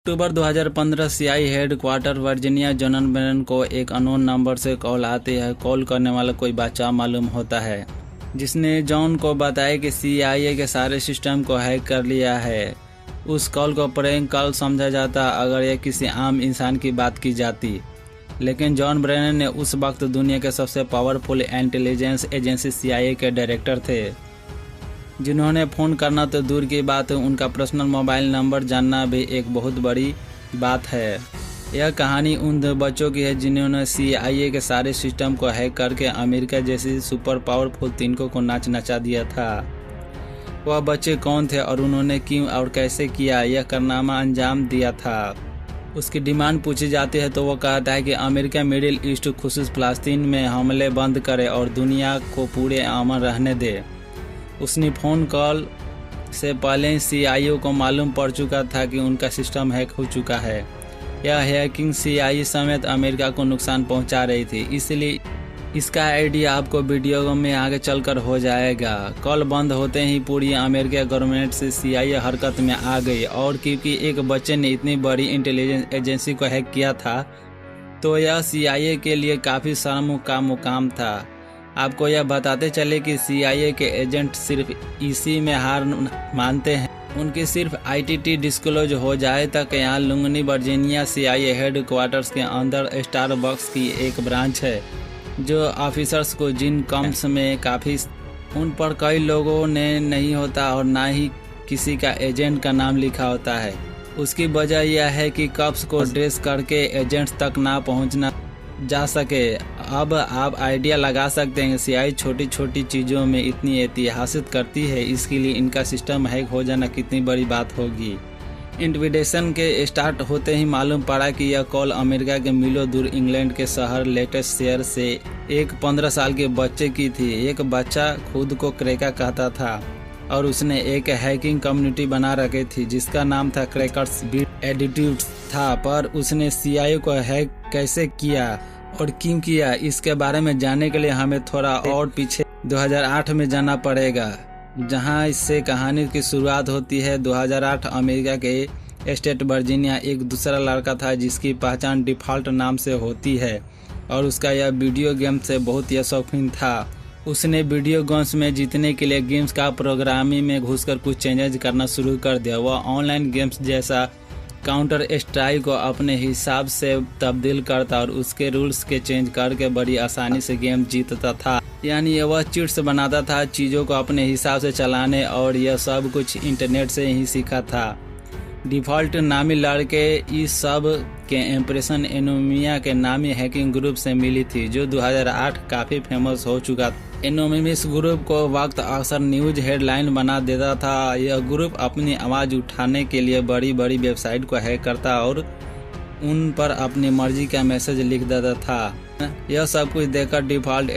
अक्टूबर 2015 CIA headquarter Virginia John Brennan को एक unknown number से कॉल आती है। कॉल करने वाला कोई बच्चा मालूम होता है, जिसने जॉन को बताया कि सीआईए के सारे सिस्टम को हैक कर लिया है। उस कॉल को प्रैंक कॉल समझा जाता अगर यह किसी आम इंसान की बात की जाती, लेकिन जॉन ब्रेनन ने उस वक्त दुनिया के सबसे पावरफुल इंटेलिजेंस एजेंसी सीआईए के डायरेक्टर थे, जिन्होंने फ़ोन करना तो दूर की बात है, उनका पर्सनल मोबाइल नंबर जानना भी एक बहुत बड़ी बात है। यह कहानी उन दो बच्चों की है जिन्होंने सीआईए के सारे सिस्टम को हैक करके अमेरिका जैसी सुपर पावरफुल तिनकों को नाच नचा दिया था। वह बच्चे कौन थे और उन्होंने क्यों और कैसे किया यह कारनामा अंजाम दिया था। उसकी डिमांड पूछी जाती है तो वो कहता है कि अमेरिका मिडिल ईस्ट खुसूस फ़लस्तीन में हमले बंद करे और दुनिया को पूरे अमन रहने दे। उसने फ़ोन कॉल से पहले सीआईए को मालूम पड़ चुका था कि उनका सिस्टम हैक हो चुका है। यह हैकिंग सीआईए समेत अमेरिका को नुकसान पहुंचा रही थी, इसलिए इसका आइडिया आपको वीडियो में आगे चलकर हो जाएगा। कॉल बंद होते ही पूरी अमेरिका गवर्नमेंट से सीआईए हरकत में आ गई, और क्योंकि एक बच्चे ने इतनी बड़ी इंटेलिजेंस एजेंसी को हैक किया था तो यह सीआईए के लिए काफ़ी शर्म का मुकाम था। आपको यह बताते चले कि सीआईए के एजेंट सिर्फ इसी में हार मानते हैं। उनकी सिर्फ आईटीटी डिस्क्लोज हो जाए तक यहाँ लुंगनी वर्जीनिया सीआईए हेडक्वार्टर्स के अंदर स्टारबक्स की एक ब्रांच है, जो ऑफिसर्स को जिन कम्स में काफ़ी उन पर कई लोगों ने नहीं होता और ना ही किसी का एजेंट का नाम लिखा होता है। उसकी वजह यह है कि कप्स को ड्रेस करके एजेंट्स तक ना पहुँचना जा सके। अब आप आइडिया लगा सकते हैं सीआईए छोटी छोटी चीज़ों में इतनी ऐतिहासिक करती है, इसके लिए इनका सिस्टम हैक हो जाना कितनी बड़ी बात होगी। इन्विटेशन के स्टार्ट होते ही मालूम पड़ा कि यह कॉल अमेरिका के मीलों दूर इंग्लैंड के शहर लेस्टेरशायर से एक 15 साल के बच्चे की थी। एक बच्चा खुद को क्रैकर कहता था और उसने एक हैकिंग कम्युनिटी बना रखी थी जिसका नाम था क्रैकर्स बीट एडिट्यूड्स था। पर उसने सीआईए को हैक कैसे किया और क्यों किया, इसके बारे में जानने के लिए हमें थोड़ा और पीछे 2008 में जाना पड़ेगा, जहां इससे कहानी की शुरुआत होती है। 2008 अमेरिका के स्टेट वर्जीनिया एक दूसरा लड़का था जिसकी पहचान डिफ़ॉल्ट नाम से होती है, और उसका यह वीडियो गेम से बहुत ही शौकीन था। उसने वीडियो गेम्स में जीतने के लिए गेम्स का प्रोग्रामिंग में घुसकर कुछ चेंजेज करना शुरू कर दिया। वह ऑनलाइन गेम्स जैसा काउंटर स्ट्राइक को अपने हिसाब से तब्दील करता और उसके रूल्स के चेंज करके बड़ी आसानी से गेम जीतता था। यानी वह चिट्स बनाता था चीज़ों को अपने हिसाब से चलाने, और यह सब कुछ इंटरनेट से ही सीखा था। डिफ़ॉल्ट नामी लड़के इस सब के इम्प्रेशन एनोमिया के नामी हैकिंग ग्रुप से मिली थी, जो 2008 काफ़ी फेमस हो चुका था। एनोनिमस ग्रुप को वक्त अक्सर न्यूज हेडलाइन बना देता था। यह ग्रुप अपनी आवाज़ उठाने के लिए बड़ी बड़ी वेबसाइट को हैक करता और उन पर अपनी मर्जी का मैसेज लिख देता था। यह सब कुछ देखकर डिफ़ॉल्ट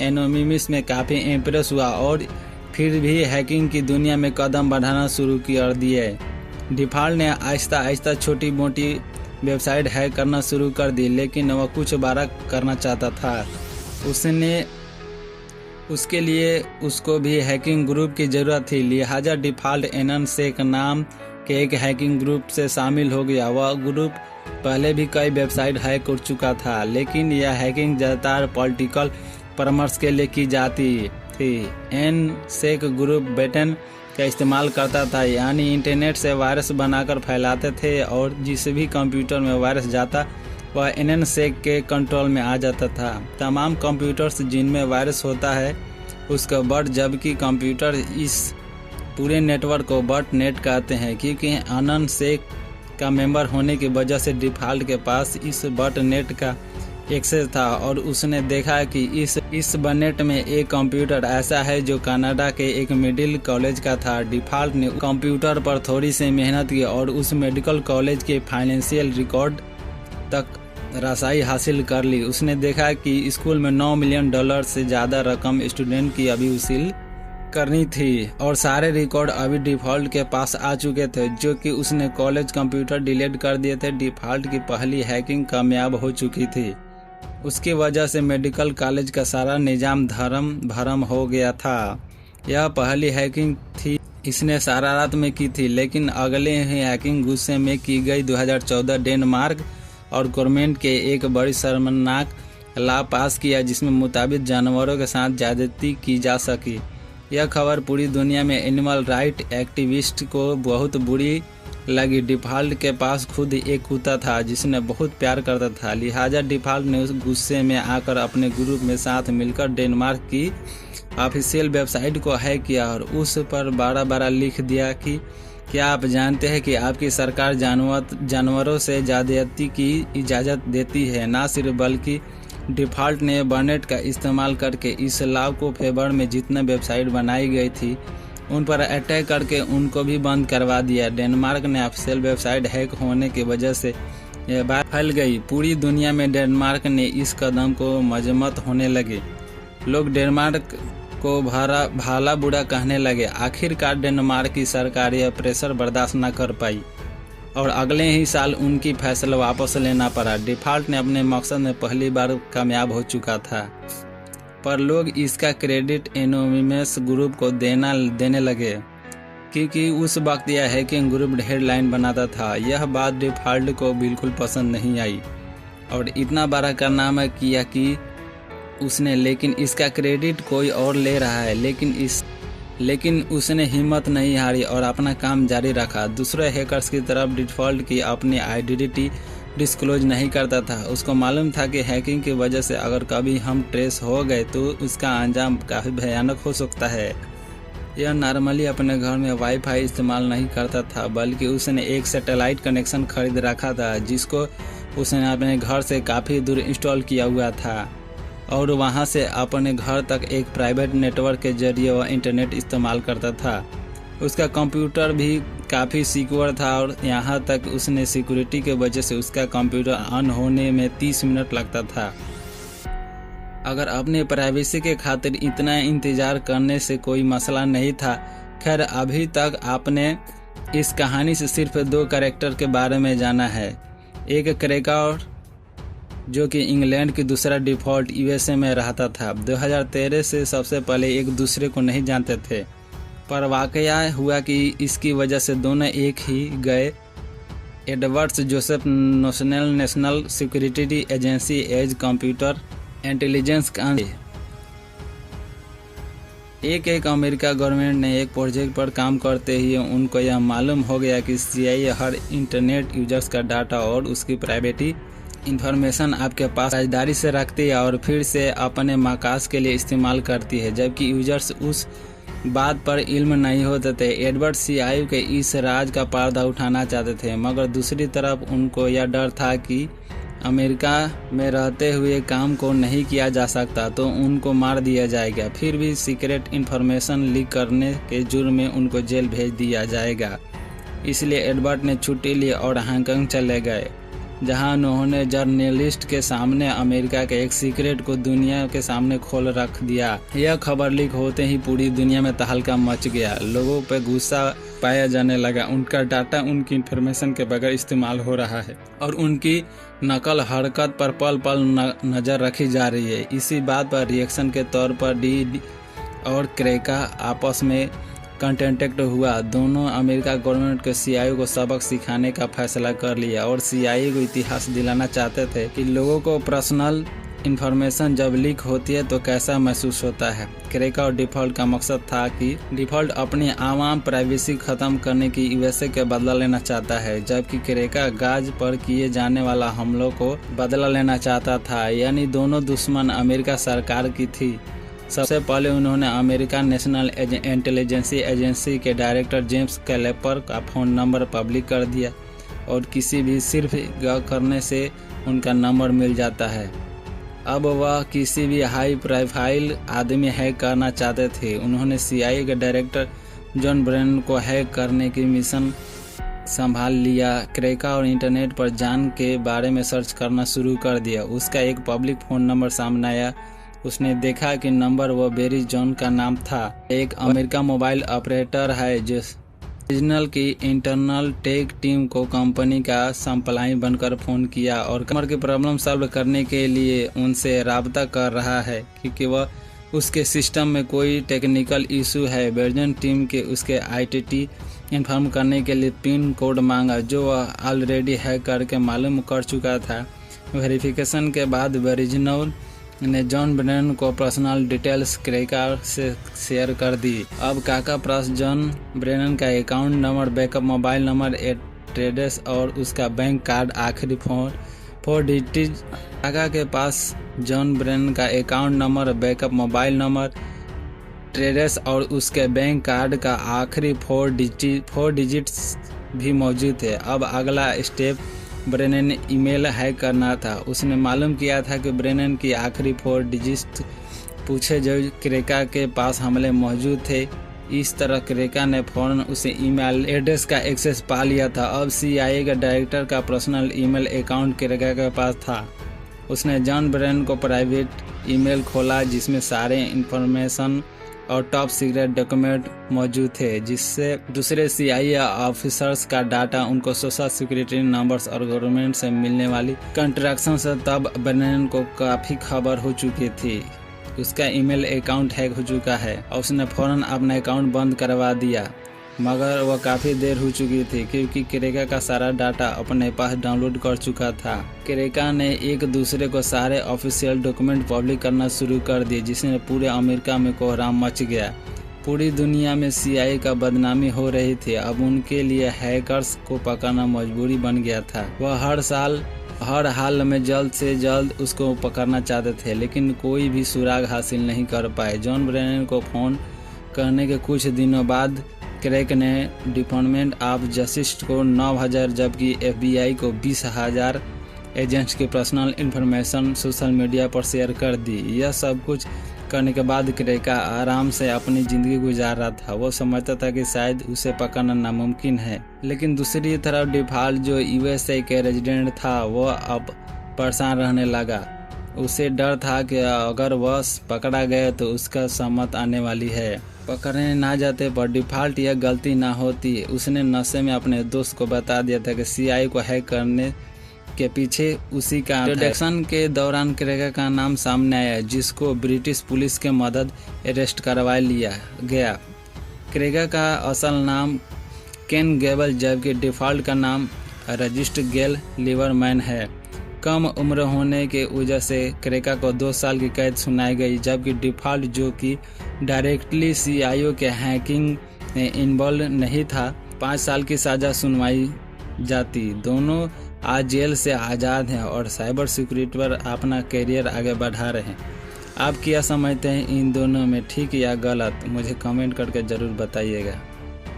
एनोनिमस में काफ़ी इम्प्रेस हुआ और फिर भी हैकिंग की दुनिया में कदम बढ़ाना शुरू कर दिए। डिफ़ॉल्ट ने आहिस्ता आहिस्ता छोटी मोटी वेबसाइट हैक करना शुरू कर दी, लेकिन वह कुछ बड़ा करना चाहता था। उसके लिए उसको भी हैकिंग ग्रुप की ज़रूरत थी, लिहाजा डिफ़ॉल्ट एननसेक नाम के एक हैकिंग ग्रुप से शामिल हो गया। वह ग्रुप पहले भी कई वेबसाइट हैक कर चुका था, लेकिन यह हैकिंग ज़्यादातर पॉलिटिकल परामर्श के लिए की जाती थी। एनसेक ग्रुप बेटन का इस्तेमाल करता था, यानी इंटरनेट से वायरस बनाकर फैलाते थे, और जिस भी कंप्यूटर में वायरस जाता वह एनसेक के कंट्रोल में आ जाता था। तमाम कंप्यूटर्स जिनमें वायरस होता है उसका बट, जबकि कंप्यूटर इस पूरे नेटवर्क को बट नेट कहते हैं, क्योंकि एनसेक का मेंबर होने की वजह से डिफ़ॉल्ट के पास इस बट नेट का एक्सेस था, और उसने देखा कि इस बटनेट में एक कंप्यूटर ऐसा है जो कनाडा के एक मिडिल कॉलेज का था। डिफ़ॉल्ट ने कंप्यूटर पर थोड़ी सी मेहनत की और उस मेडिकल कॉलेज के फाइनेंशियल रिकॉर्ड तक रसाई हासिल कर ली। उसने देखा कि स्कूल में $9 मिलियन से ज़्यादा रकम स्टूडेंट की अभी वसूल करनी थी, और सारे रिकॉर्ड अभी डिफ़ॉल्ट के पास आ चुके थे, जो कि उसने कॉलेज कंप्यूटर डिलीट कर दिए थे। डिफ़ॉल्ट की पहली हैकिंग कामयाब हो चुकी थी। उसकी वजह से मेडिकल कॉलेज का सारा निज़ाम धर्म भरम हो गया था। यह पहली हैकिंग थी इसने शरारत में की थी, लेकिन अगले ही हैकिंग गुस्से में की गई। 2014 डेनमार्क और गवर्नमेंट के एक बड़ी शर्मनाक लॉ पास किया जिसमें मुताबिक जानवरों के साथ ज्यादती की जा सकी। यह खबर पूरी दुनिया में एनिमल राइट एक्टिविस्ट को बहुत बुरी लगी। डिफॉल्ट के पास खुद एक कुत्ता था जिसने बहुत प्यार करता था, लिहाजा डिफॉल्ट ने उस गुस्से में आकर अपने ग्रुप में साथ मिलकर डेनमार्क की ऑफिशियल वेबसाइट को हैक किया और उस पर बड़ा लिख दिया कि क्या आप जानते हैं कि आपकी सरकार जानवरों से ज्यादती की इजाज़त देती है। ना सिर्फ बल्कि डिफॉल्ट ने बॉटनेट का इस्तेमाल करके इस लॉ को फेवर में जितने वेबसाइट बनाई गई थी उन पर अटैक करके उनको भी बंद करवा दिया। डेनमार्क ने ऑफिशियल वेबसाइट हैक होने की वजह से यह बात फैल गई। पूरी दुनिया में डेनमार्क ने इस कदम को मजम्मत होने लगे। लोग डेनमार्क को भाला बुरा कहने लगे। आखिरकार डेनमार्क की सरकार यह प्रेशर बर्दाश्त न कर पाई और अगले ही साल उनकी फैसला वापस लेना पड़ा। डिफॉल्ट ने अपने मकसद में पहली बार कामयाब हो चुका था, पर लोग इसका क्रेडिट एनोनिमस ग्रुप को देने लगे क्योंकि उस वक्त यह हैकिंग ग्रुप हेडलाइन बनाता था। यह बात डिफॉल्ट को बिल्कुल पसंद नहीं आई और इतना बड़ा कारनामा किया कि उसने, लेकिन इसका क्रेडिट कोई और ले रहा है। लेकिन उसने हिम्मत नहीं हारी और अपना काम जारी रखा। दूसरे हैकर्स की तरफ डिफॉल्ट की अपनी आइडेंटिटी डिस्क्लोज नहीं करता था। उसको मालूम था कि हैकिंग की वजह से अगर कभी हम ट्रेस हो गए तो उसका अंजाम काफ़ी भयानक हो सकता है। यह नॉर्मली अपने घर में वाईफाई इस्तेमाल नहीं करता था, बल्कि उसने एक सैटेलाइट कनेक्शन खरीद रखा था जिसको उसने अपने घर से काफ़ी दूर इंस्टॉल किया हुआ था और वहां से अपने घर तक एक प्राइवेट नेटवर्क के जरिए वह इंटरनेट इस्तेमाल करता था। उसका कंप्यूटर भी काफ़ी सिक्योर था और यहाँ तक उसने सिक्योरिटी के वजह से उसका कंप्यूटर ऑन होने में 30 मिनट लगता था। अगर अपने प्राइवेसी के खातिर इतना इंतज़ार करने से कोई मसला नहीं था। खैर, अभी तक आपने इस कहानी से सिर्फ 2 कैरेक्टर के बारे में जाना है, एक क्रैकर जो कि इंग्लैंड की, दूसरा डिफॉल्ट यूएसए में रहता था। 2013 से सबसे पहले एक दूसरे को नहीं जानते थे, पर वाकया हुआ कि इसकी वजह से दोनों एक ही गए। Edward Joseph National Security Agency as computer intelligence का एक अमेरिका गवर्नमेंट ने एक प्रोजेक्ट पर काम करते ही उनको यह मालूम हो गया कि CIA हर इंटरनेट यूजर्स का डाटा और उसकी प्राइवेटी इंफॉर्मेशन आपके पास साझेदारी से रखती है और फिर से अपने मकास के लिए इस्तेमाल करती है, जबकि यूजर्स उस बात पर इल्म नहीं होते थे। एडवर्ड CIA के इस राज का पर्दा उठाना चाहते थे, मगर दूसरी तरफ उनको यह डर था कि अमेरिका में रहते हुए काम को नहीं किया जा सकता तो उनको मार दिया जाएगा, फिर भी सीक्रेट इंफॉर्मेशन लीक करने के जुर्म में उनको जेल भेज दिया जाएगा। इसलिए एडवर्ड ने छुट्टी ली और हांगकांग चले गए, जहां उन्होंने जर्नलिस्ट के सामने अमेरिका के एक सीक्रेट को दुनिया के सामने खोल रख दिया। यह खबर लीक होते ही पूरी दुनिया में तहलका मच गया। लोगों पर गुस्सा पाया जाने लगा। उनका डाटा उनकी इंफॉर्मेशन के बगैर इस्तेमाल हो रहा है और उनकी नकल हरकत पर पल पल नजर रखी जा रही है। इसी बात पर रिएक्शन के तौर पर डी और क्रैकर आपस में कॉन्टेक्ट हुआ। दोनों अमेरिका गवर्नमेंट के CIA को सबक सिखाने का फैसला कर लिया और CIA को इतिहास दिलाना चाहते थे कि लोगों को पर्सनल इंफॉर्मेशन जब लीक होती है तो कैसा महसूस होता है। क्रैकर और डिफॉल्ट का मकसद था कि डिफॉल्ट अपनी आवाम प्राइवेसी खत्म करने की USA के बदला लेना चाहता है, जबकि क्रैकर गाज पर किए जाने वाला हमलों को बदला लेना चाहता था। यानी दोनों दुश्मन अमेरिका सरकार की थी। सबसे पहले उन्होंने अमेरिका नेशनल इंटेलिजेंस एजेंसी के डायरेक्टर जेम्स कैलेपर का फ़ोन नंबर पब्लिक कर दिया और किसी भी सिर्फ करने से उनका नंबर मिल जाता है। अब वह किसी भी हाई प्रोफाइल आदमी हैक करना चाहते थे। उन्होंने CIA के डायरेक्टर जॉन ब्रेनन को हैक करने की मिशन संभाल लिया। क्रैकर और इंटरनेट पर जॉन के बारे में सर्च करना शुरू कर दिया। उसका एक पब्लिक फ़ोन नंबर सामने आया। उसने देखा कि नंबर वो बेरी जॉन का नाम था, एक अमेरिका मोबाइल ऑपरेटर है जो रीजनल की इंटरनल टेक टीम को कंपनी का सप्लाई बनकर फ़ोन किया और कस्टमर की प्रॉब्लम सॉल्व करने के लिए उनसे राब्ता कर रहा है, क्योंकि वह उसके सिस्टम में कोई टेक्निकल इशू है। वर्जन टीम के उसके आईटी इन्फॉर्म करने के लिए पिन कोड मांगा, जो वह ऑलरेडी हैक करके मालूम कर चुका था। वेरिफिकेशन के बाद वर्जिनिया ने जॉन ब्रेनन को पर्सनल डिटेल्स क्रेका से शेयर कर दी। अब काका पास जॉन ब्रेनन का account number, backup mobile number, address और उसका बैंक कार्ड आखिरी 4 डिजिट। काका के पास जॉन ब्रेनन का account number, backup mobile number, address और उसके बैंक कार्ड का आखिरी 4 डिजिट्स भी मौजूद थे। अब अगला स्टेप ब्रेनन ईमेल हैक करना था। उसने मालूम किया था कि ब्रेनन की आखिरी 4 डिजिट पूछे जो क्रेका के पास हमले मौजूद थे। इस तरह क्रेका ने फौरन उसे ईमेल एड्रेस का एक्सेस पा लिया था। अब CIA के डायरेक्टर का पर्सनल ईमेल अकाउंट क्रेका के पास था। उसने जॉन ब्रेनन को प्राइवेट ईमेल खोला जिसमें सारे इंफॉर्मेशन और टॉप सीक्रेट डॉक्यूमेंट मौजूद थे, जिससे दूसरे CIA ऑफिसर्स का डाटा, उनको सोशल सिक्योरिटी नंबर्स और गवर्नमेंट से मिलने वाली कंट्रैक्शन से तब ब्रेनन को काफ़ी खबर हो चुकी थी। उसका ईमेल अकाउंट हैक हो चुका है और उसने फ़ौरन अपना अकाउंट बंद करवा दिया। मगर वह काफ़ी देर हो चुकी थी क्योंकि क्रेका का सारा डाटा अपने पास डाउनलोड कर चुका था। क्रेका ने एक दूसरे को सारे ऑफिशियल डॉक्यूमेंट पब्लिक करना शुरू कर दिए, जिसने पूरे अमेरिका में कोहराम मच गया। पूरी दुनिया में CIA का बदनामी हो रही थी। अब उनके लिए हैकर्स को पकड़ना मजबूरी बन गया था। वह हर हाल में जल्द से जल्द उसको पकड़ना चाहते थे, लेकिन कोई भी सुराग हासिल नहीं कर पाए। जॉन ब्रेनन को फ़ोन करने के कुछ दिनों बाद क्रेक ने डिपार्टमेंट ऑफ जस्टिस को 9,000 जबकि FBI को 20,000 एजेंट्स की पर्सनल इंफॉर्मेशन सोशल मीडिया पर शेयर कर दी। यह सब कुछ करने के बाद क्रेका आराम से अपनी ज़िंदगी गुजार रहा था। वो समझता था कि शायद उसे पकड़ना नामुमकिन है, लेकिन दूसरी तरफ डिफॉल्ट जो USA के रेजिडेंट था वो अब परेशान रहने लगा। उसे डर था कि अगर वह पकड़ा गया तो उसका सम्मत आने वाली है। पकड़ने ना जाते पर डिफॉल्ट यह गलती ना होती। उसने नशे में अपने दोस्त को बता दिया था कि CIA को हैक करने के पीछे उसी का इंट्रोडक्शन के दौरान क्रेका का नाम सामने आया, जिसको ब्रिटिश पुलिस के मदद अरेस्ट करवा लिया गया। क्रेका का असल नाम केन गेबल जबकि डिफॉल्ट का नाम रजिस्ट गेल लिवरमैन है। कम उम्र होने के वजह से क्रेका को 2 साल की कैद सुनाई गई, जबकि डिफॉल्ट जो कि डायरेक्टली CIA के हैकिंग में इन्वॉल्व नहीं था 5 साल की सज़ा सुनवाई जाती। दोनों आज जेल से आज़ाद हैं और साइबर सिक्योरिटी पर अपना करियर आगे बढ़ा रहे हैं। आप क्या समझते हैं इन दोनों में, ठीक या गलत? मुझे कमेंट करके ज़रूर बताइएगा।